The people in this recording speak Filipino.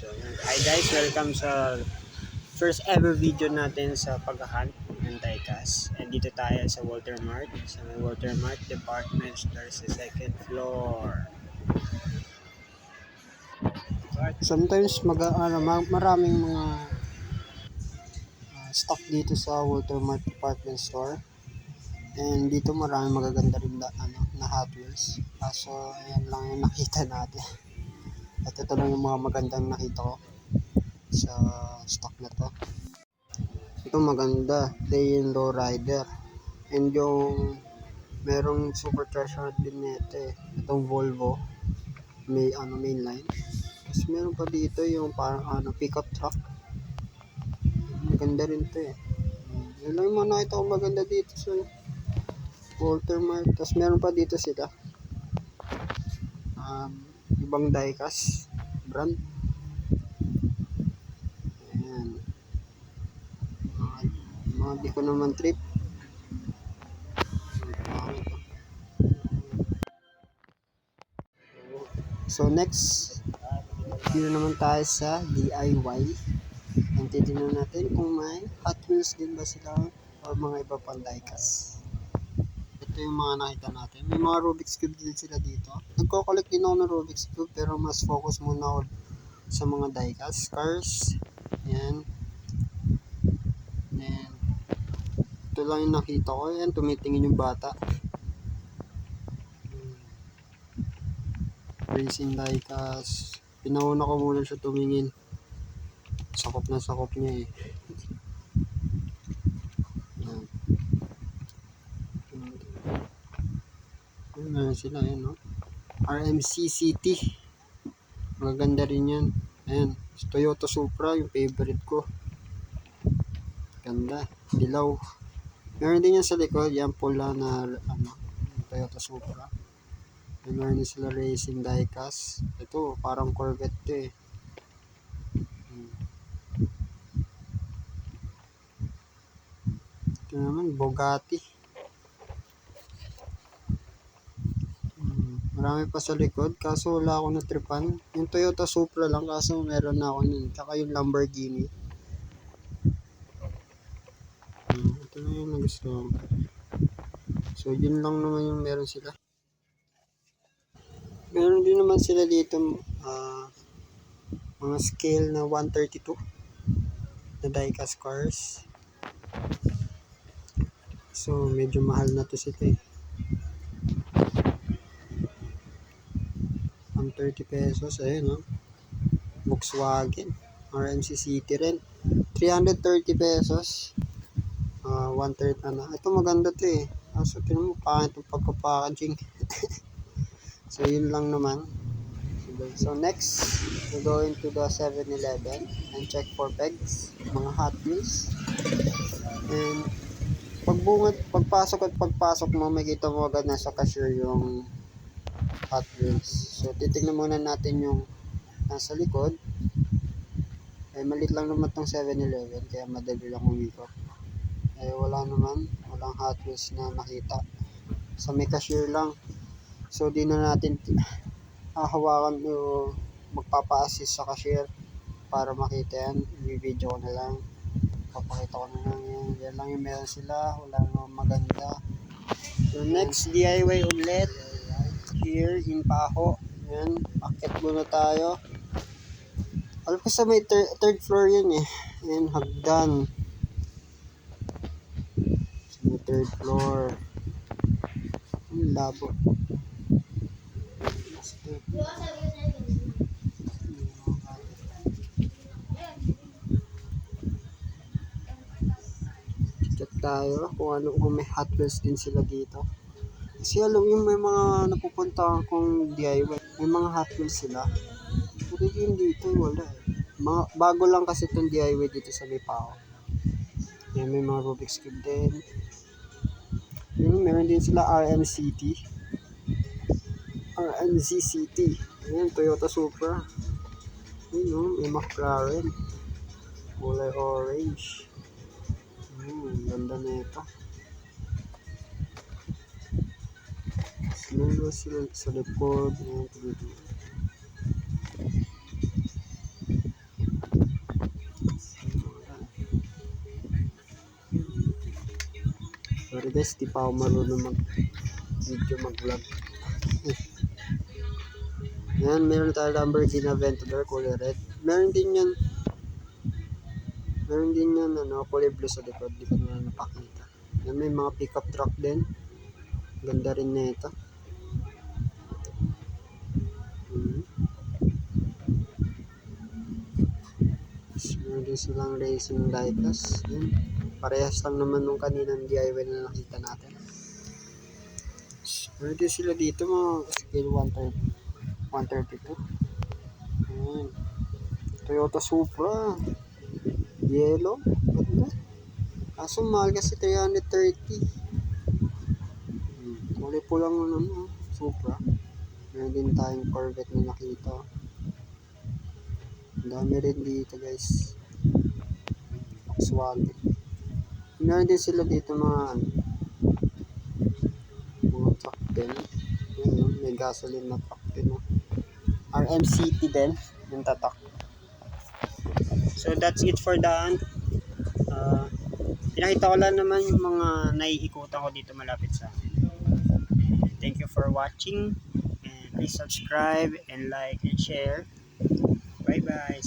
So, hi guys, welcome sa first ever video natin sa paghahunt ng diecast. And dito tayo sa Walter Mart, sa may Walter Mart Department Store sa second floor. Sometimes maraming mga stock dito sa Walter Mart Department Store. And dito maraming magaganda rin na Hot Wheels. Kaso ayan lang yung nakita natin. At ito lang yung mga magandang nakita ko sa stock na to. Ito maganda, Tail Low Rider. And yung merong super treasure din nito itong Volvo may mainline. Tapos meron pa dito yung parang pickup truck. Maganda rin to yun lang yung mga nakita ko maganda dito sa Walter Mart. Tapos meron pa dito sila ibang diecast brand. Ayan, mga di ko naman trip. So next, dito naman tayo sa DIY. And titignan natin kung may Hot Wheels din ba sila o mga iba pang diecast. Ito yung mga nakita natin. May mga Rubik's Cube din sila dito. Nagko-collect din ako ng Rubik's Cube pero mas focus muna ako sa mga diecast. Cars. Yan. Then, ito lang yung nakita ko. Yan, tumitingin yung bata. Racing diecast. Pinauna ko muna siya tumingin. Sakop na sakop niya Yan. Ayan sila no? RMC City. Maganda rin yan. Ayan. Toyota Supra, yung favorite ko. Ganda. Dilaw. Meron din yan sa likod. Yan pula na Toyota Supra. Meron din sila racing diecast. Ito parang Corvette to Ito naman Bugatti. Marami pa sa likod kaso wala akong natripan. Yung Toyota Supra lang kaso meron na ako nun. Tsaka yung Lamborghini. Ito na yung nagustuhan ko. So yun lang naman yung meron sila. Meron din naman sila dito mga scale na 132 na diecast cars. So medyo mahal na to sila 130 pesos. Ayun Volkswagen RMC City rin 330 pesos. 130 ito maganda to kaso tinan mo pangit yung pagka-packaging. So yun lang naman. So next, we go into the 7-Eleven and check for pegs, mga Hot Wheels. And pagpasok mo, makita mo agad nasa cashier yung Hot Wheels. So titignan muna natin yung nasa likod. Malit lang naman tong 7-Eleven kaya madali lang umikot. Walang Hot Wheels na nakita. Sa may cashier lang. So di na natin hahawakan o magpapa-assist sa cashier para makita yan. I-video ko na lang, papakita ko na lang yan lang yung meron sila. Wala nang maganda. So next, DIY ulit here in Paho. Yan, akit muna tayo. Alam ko sa may third floor yun yan, hagdan sa may third floor. Labo. Check tayo kung may Hot Wheels din sila dito. Kasi alam yung may mga napupuntahan kong DIY, may mga Hot Wheels sila. Pero yun dito wala bago lang kasi itong DIY dito sa Lipao. Yan, may mga Rubik's Cube din. Yun, meron din sila RMC City. Ayan, Toyota Supra. Yun, may McLaren. Kulay orange. Ganda na ito. Sila sa likod. guys, di pa ako marunong mag-vlog. Yan, meron tayo Lamborghini Aventador kulay red. Meron din yan kulay blue sa likod. Di ko na napakita. Yan, may mga pickup truck din. Ganda rin na ito. Meron din silang racing lights. Yan. Parehas lang naman nung kaninang DIY na nakita natin. Meron din sila dito mga scale 132. Yan. Toyota Supra. Yellow. Ganda. Kaso mahal kasi 330. Kulay po lang Supra. Meron din tayong Corvette na nakita. Ang dami rin dito guys. Volkswagen. Meron din sila dito mga truck din. May gasoline na truck din. RMCT din yung tatak. So that's it for the pinakita ko lang naman yung mga naiikutan ko dito malapit sa akin. Thank you for watching, and please subscribe and like and share. Bye bye.